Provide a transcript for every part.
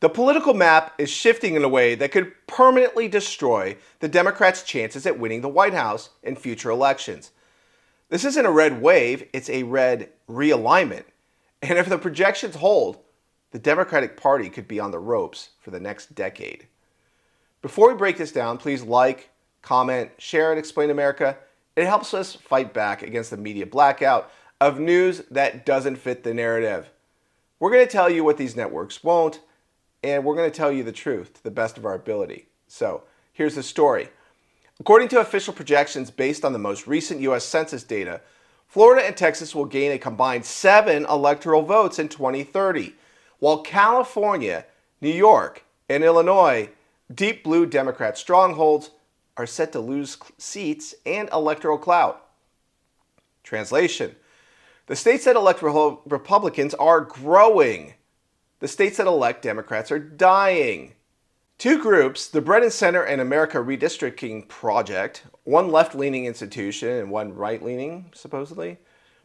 The political map is shifting in a way that could permanently destroy the Democrats' chances at winning the White House in future elections. This isn't a red wave, it's a red realignment. And if the projections hold, the Democratic Party could be on the ropes for the next decade. Before we break this down, please like, comment, share at Explain America. It helps us fight back against the media blackout of news that doesn't fit the narrative. We're going to tell you what these networks won't, and we're going to tell you the truth to the best of our ability. So, here's the story. According to official projections based on the most recent U.S. Census data, Florida and Texas will gain a combined 7 electoral votes in 2030, while California, New York, and Illinois, deep blue Democrat strongholds, are set to lose seats and electoral clout. Translation: the states that elect Republicans are growing. The states that elect Democrats are dying. Two groups, the Brennan Center and America Redistricting Project, one left-leaning institution and one right-leaning, supposedly,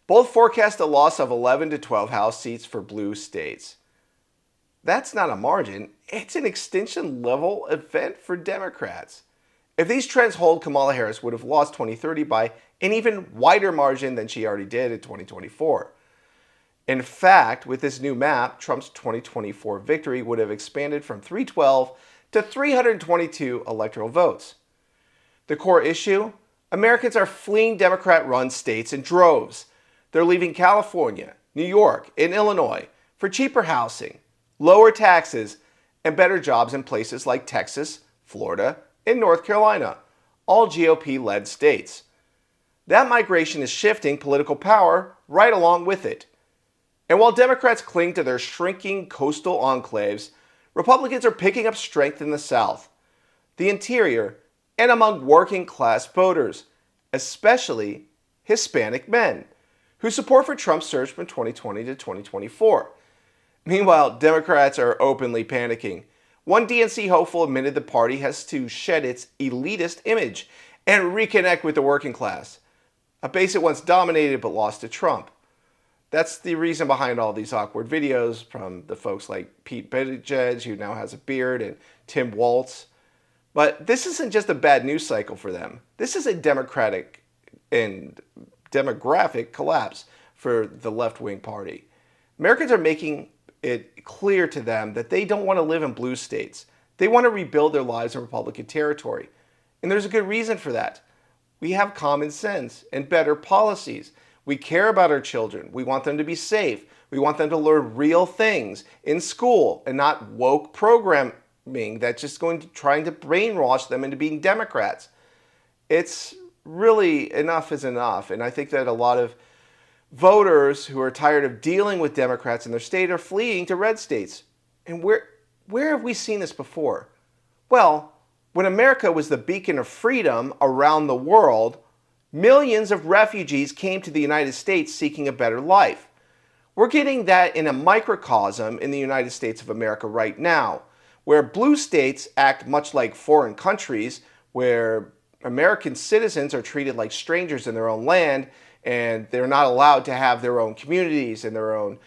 both forecast a loss of 11 to 12 House seats for blue states. That's not a margin, it's an extinction-level event for Democrats. If these trends hold, Kamala Harris would have lost 2030 by an even wider margin than she already did in 2024. In fact, with this new map, Trump's 2024 victory would have expanded from 312 to 322 electoral votes. The core issue? Americans are fleeing Democrat-run states in droves. They're leaving California, New York, and Illinois for cheaper housing, lower taxes, and better jobs in places like Texas, Florida, and North Carolina, all GOP-led states. That migration is shifting political power right along with it. And while Democrats cling to their shrinking coastal enclaves, Republicans are picking up strength in the South, the interior, and among working-class voters, especially Hispanic men, whose support for Trump surged from 2020 to 2024. Meanwhile, Democrats are openly panicking. One DNC hopeful admitted the party has to shed its elitist image and reconnect with the working class, a base it once dominated but lost to Trump. That's the reason behind all these awkward videos from the folks like Pete Buttigieg, who now has a beard, and Tim Walz. But this isn't just a bad news cycle for them. This is a democratic and demographic collapse for the left-wing party. Americans are making it clear to them that they don't want to live in blue states. They want to rebuild their lives in Republican territory. And there's a good reason for that. We have common sense and better policies. We care about our children. We want them to be safe. We want them to learn real things in school and not woke programming that's just trying to brainwash them into being Democrats. It's really enough is enough. And I think that a lot of voters who are tired of dealing with Democrats in their state are fleeing to red states. And where have we seen this before? Well, when America was the beacon of freedom around the world, millions of refugees came to the United States seeking a better life. We're getting that in a microcosm in the United States of America right now, where blue states act much like foreign countries, where American citizens are treated like strangers in their own land, and they're not allowed to have their own communities and their own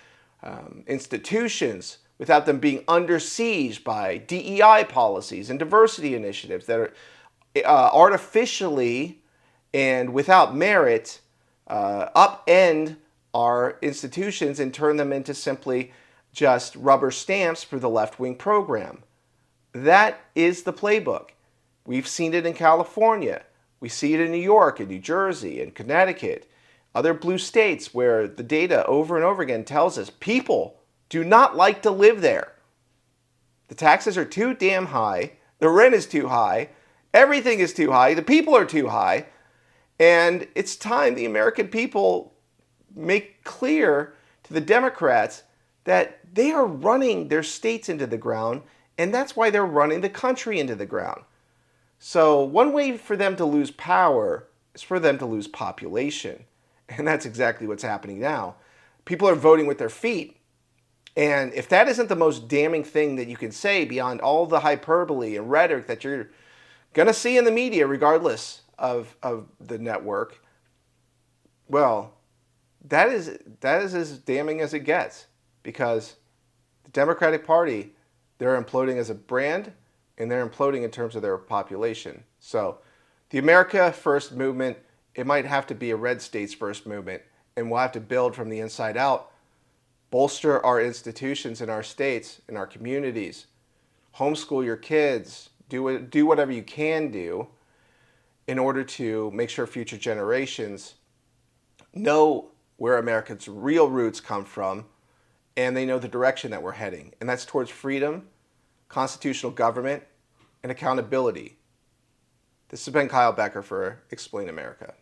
institutions without them being under siege by DEI policies and diversity initiatives that are artificially and without merit upend our institutions and turn them into simply just rubber stamps for the left-wing program. That is the playbook. We've seen it in California. We see it in New York and New Jersey and Connecticut, other blue states where the data over and over again tells us people do not like to live there. The taxes are too damn high. The rent is too high. Everything is too high. The people are too high. And it's time the American people make clear to the Democrats that they are running their states into the ground, and that's why they're running the country into the ground. So one way for them to lose power is for them to lose population. And that's exactly what's happening now. People are voting with their feet. And if that isn't the most damning thing that you can say beyond all the hyperbole and rhetoric that you're going to see in the media, regardless of the network, well, that is as damning as it gets, because the Democratic Party, They're imploding as a brand, and they're imploding in terms of their population. So the America First movement, it might have to be a red states first movement, and we'll have to build from the inside out, bolster our institutions in our states, in our communities, homeschool your kids, do whatever you can do in order to make sure future generations know where America's real roots come from, and they know the direction that we're heading. And that's towards freedom, constitutional government, and accountability. This has been Kyle Becker for Explain America.